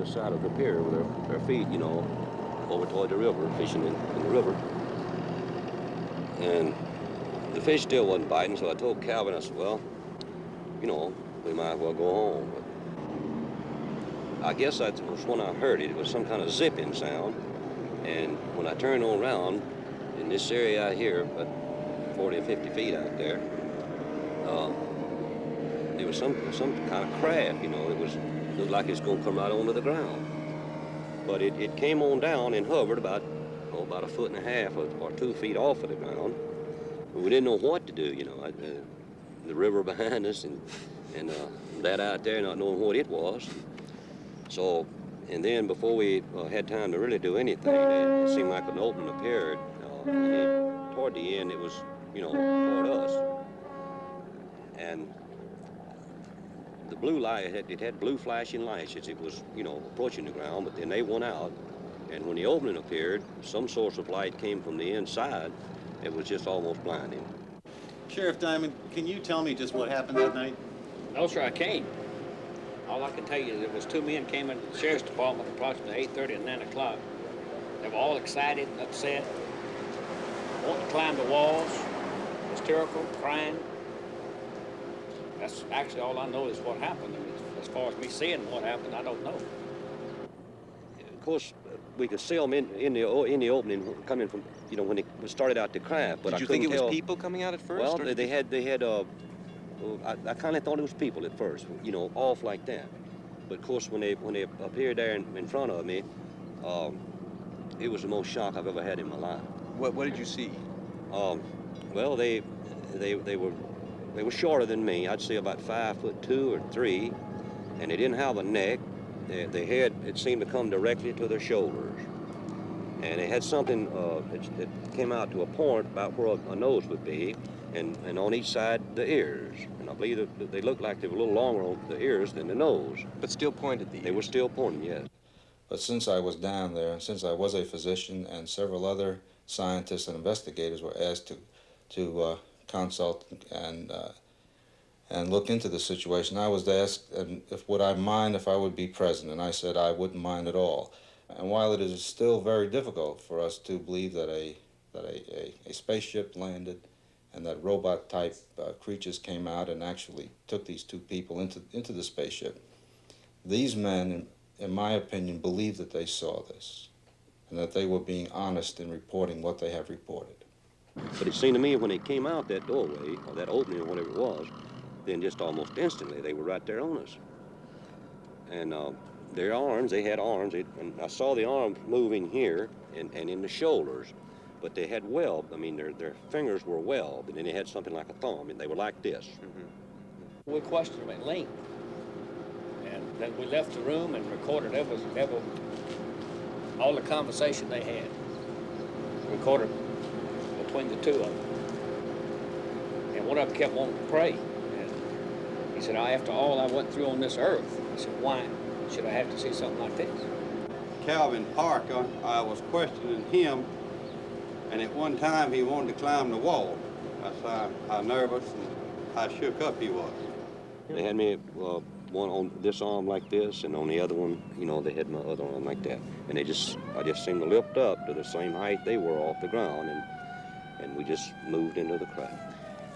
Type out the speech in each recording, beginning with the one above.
side of the pier with their feet, you know, over toward the river, fishing in the river. And the fish still wasn't biting, so I told Calvin, I said, well, you know, we might as well go home. But I guess that was when I heard it. It was some kind of zipping sound. And when I turned around, in this area out here, about 40 or 50 feet out there, there was some kind of craft, you know. It looked like it's going to come right onto the ground. But it came on down and hovered about a foot and a half or 2 feet off of the ground. But we didn't know what to do, you know. The river behind us and that out there not knowing what it was. So, and then before we had time to really do anything, it seemed like an opening appeared. And toward the end, it was, you know, toward us. And the blue light, it had blue flashing lights as it was, you know, approaching the ground, but then they went out. And when the opening appeared, some source of light came from the inside. It was just almost blinding. Sheriff Diamond, can you tell me just what happened that night? No, sir, I can't. All I can tell you is there was 2 men came into the sheriff's department approximately 8:30 and 9 o'clock. They were all excited, upset, wanting to climb the walls, hysterical, crying. That's actually all I know is what happened. I mean, as far as me seeing what happened, I don't know. Of course, we could see them in the opening coming from, you know, when it started out the craft. But Did you think it was people coming out at first? Well, they had. I kind of thought it was people at first, you know, off like that. But of course, when they appeared there in front of me, it was the most shock I've ever had in my life. What did you see? Well, they were shorter than me. I'd say about 5'2" or 3", and they didn't have a neck. Their head, it seemed to come directly to their shoulders. And they had something that came out to a point about where a nose would be, and on each side, the ears. And I believe that they looked like they were a little longer on the ears than the nose. But still pointed the ears. They were still pointing, yes. But since I was down there, and since I was a physician, and several other scientists and investigators were asked to consult and look into the situation, I was asked would I mind if I would be present, and I said I wouldn't mind at all. And while it is still very difficult for us to believe that a spaceship landed and that robot-type creatures came out and actually took these 2 people into the spaceship, these men, in my opinion, believed that they saw this and that they were being honest in reporting what they have reported. But it seemed to me when they came out that doorway, or that opening or whatever it was, then just almost instantly they were right there on us. And their arms, they had arms, and I saw the arms moving here and in the shoulders, but they had weld. I mean, their fingers were webbed, and then they had something like a thumb, and they were like this. Mm-hmm. We questioned them at length, and then we left the room and recorded all the conversation they had, recorded between the 2 of them. And one of them kept wanting to pray. And he said, after all I went through on this earth, he said, why should I have to see something like this? Calvin Parker, I was questioning him, and at one time he wanted to climb the wall. That's how nervous and how shook up he was. They had me one on this arm like this, and on the other one, you know, they had my other arm like that. And I just seemed to lift up to the same height they were off the ground, and we just moved into the craft.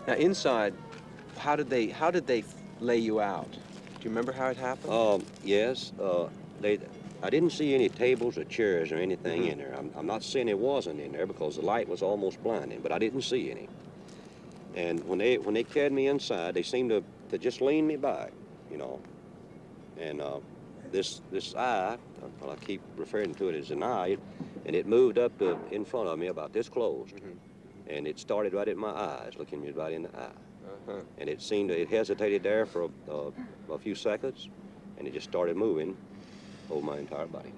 Now inside, how did they lay you out? Do you remember how it happened? Yes. I didn't see any tables or chairs or anything in there. I'm not saying it wasn't in there because the light was almost blinding, but I didn't see any. And when they carried me inside, they seemed to just lean me back, you know. And this eye, well, I keep referring to it as an eye, and it moved up to in front of me about this close. And it started right at my eyes, looking me right in the eye. And it hesitated there for a few seconds, and it just started moving over my entire body.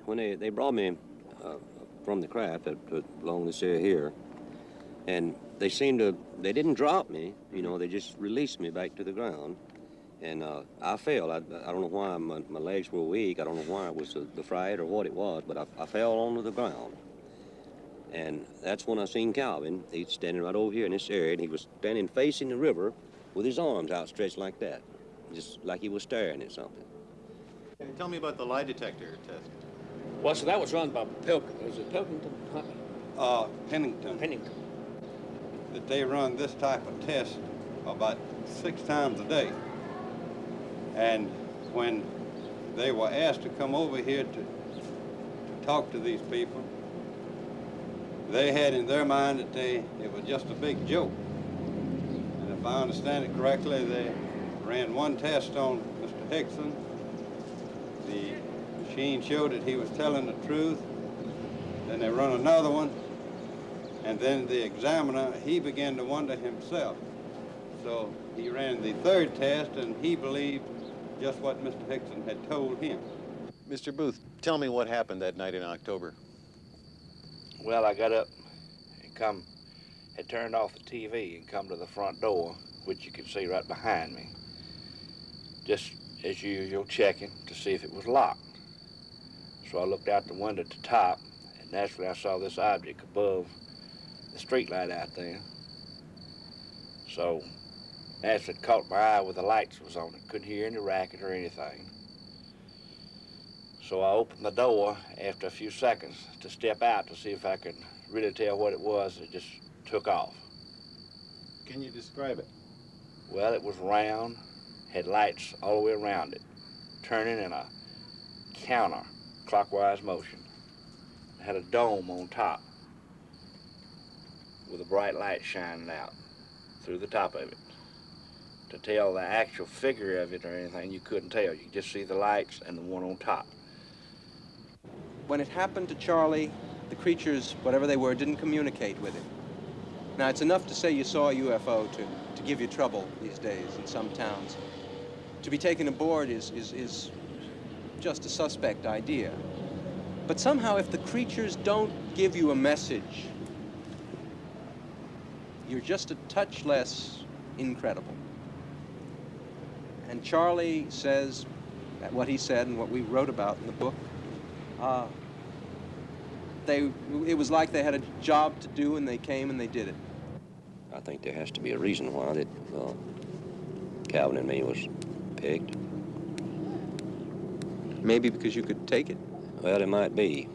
When they brought me from the craft along this area here, and they didn't drop me, you know, they just released me back to the ground. And I fell. I don't know why my legs were weak. I don't know why it was the fright or what it was, but I fell onto the ground. And that's when I seen Calvin. He's standing right over here in this area, and he was standing facing the river with his arms outstretched like that, just like he was staring at something. Tell me about the lie detector test. Well, so that was run by Was it Pilkington? Pennington. Pennington. That they run this type of test about 6 times a day. And when they were asked to come over here to talk to these people, they had in their mind that it was just a big joke. And if I understand it correctly, they ran one test on Mr. Hickson. The machine showed that he was telling the truth. Then they run another one. And then the examiner, he began to wonder himself. So he ran the third test, and he believed just what Mr. Hickson had told him. Mr. Booth, tell me what happened that night in October. Well, I got up and had turned off the TV and come to the front door, which you can see right behind me. Just as usual, checking to see if it was locked. So I looked out the window at the top, and naturally I saw this object above the street light out there. So naturally it caught my eye where the lights was on it. Couldn't hear any racket or anything. So I opened the door after a few seconds to step out to see if I could really tell what it was. It just took off. Can you describe it? Well, it was round, had lights all the way around it, turning in a counter-clockwise motion. It had a dome on top with a bright light shining out through the top of it. To tell the actual figure of it or anything, you couldn't tell. You could just see the lights and the one on top. When it happened to Charlie, the creatures, whatever they were, didn't communicate with him. Now, it's enough to say you saw a UFO to give you trouble these days in some towns. To be taken aboard is just a suspect idea. But somehow, if the creatures don't give you a message, you're just a touch less incredible. And Charlie says that what he said and what we wrote about in the book, it was like they had a job to do, and they came and they did it. I think there has to be a reason why that Calvin and me was picked. Maybe because you could take it. Well, it might be.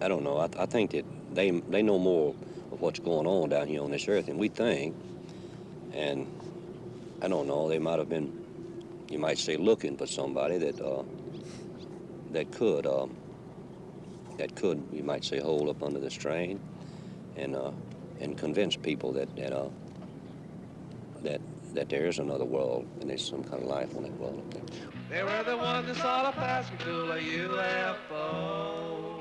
I don't know. I think that they know more of what's going on down here on this earth than we think. And I don't know, they might have been, you might say, looking for somebody that could, you might say, hold up under the strain and convince people that there is another world and there's some kind of life on that world up there. They were the ones that saw the Pascagoula UFO.